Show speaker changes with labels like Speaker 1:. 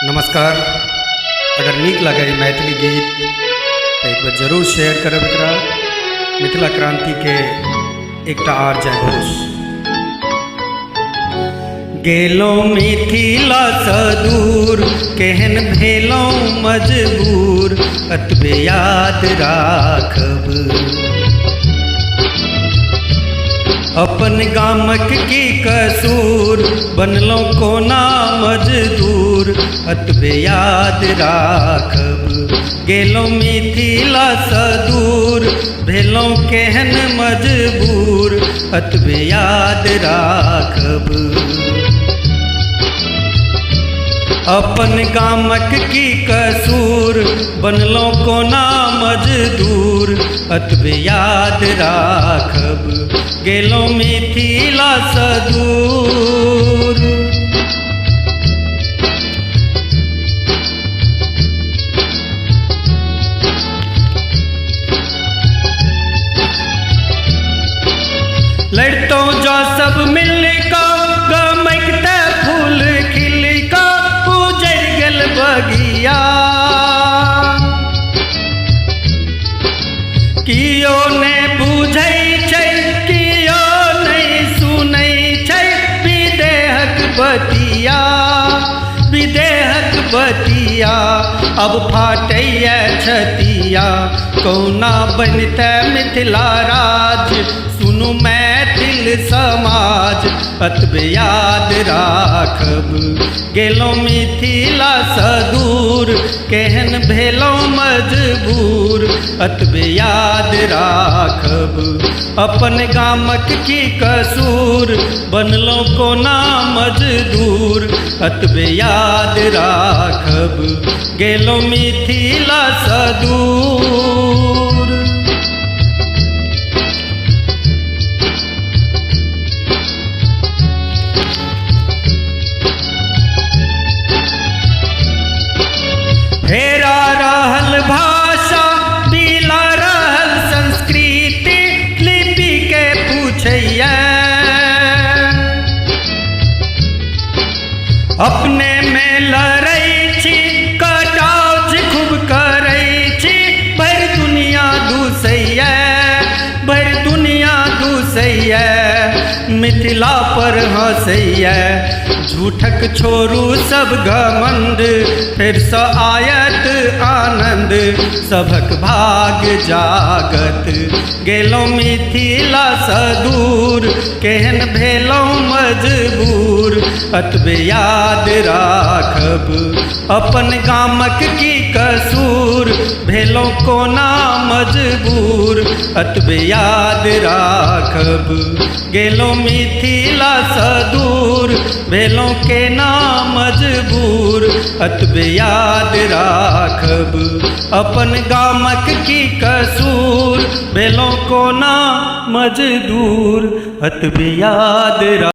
Speaker 1: नमस्कार। अगर नीक लगे मैथिली गीत तो एक बार जरूर शेयर करब। एकरा मिथिला क्रांति के एकटा आर जय घोष। गेलो मिथिला सँ दूर, केहन भेलौ मजबूर, अतबे याद राखब अपन गामक की कसूर, बनलो कोना मजदूर, अतबे याद राखब। गेलो मिथिला सँ दूर, भेलो केहन मजबूर, अतबे याद राखब। अपन गामक की कसूर, बनलो कोना मजदूर, अतबे याद राखब। गेलो मिथिला सँ दूर। लड़तो जो सब मिलका, गमकते फूल खिलका, उजड़ गेल बगिया। कियो ने बुझै छै, कियो नहीं सुनै छै, विदेहक बतिया, विदेहक बतिया। अब फाटैया छतिया, कौना बनते मिथिला राज, सुनु मैथिल समाज, अतबे याद राखब। गेलो मिथिला सँ दूर, केहन भेलौ मजबूर, अतबे याद राखब। अपन गामक की कसूर, बनलो कोना मजदूर, अतबे याद राखब। गेलो मिथिला सँ दूर। फेरा रहल भाषा, पीला रहल संस्कृति, लिपि के पूछैया। अपने में लड़ै छी, कटाव खूब करै छी, भर दुनिया दूसैया, भर दुनिया दूसैया। मिथिला पर हँसैया, झूठक छोड़ू सब घमंड, फिर सँ आयत आनंद, सभक भाग जागत। गेलो मिथिला सँ दूर, केहन भेलौ मजबूर, अतबे याद राखब। अपन गामक की कसूर, भेलौ कोना मजबूर, अतबे याद राखब। गेलो मिथिला सँ दूर, भेलौ केना मजबूर, अतबे याद राखब। अपन गामक की कसूर, भेलौ कोना मजदूर, अतबे याद राखब।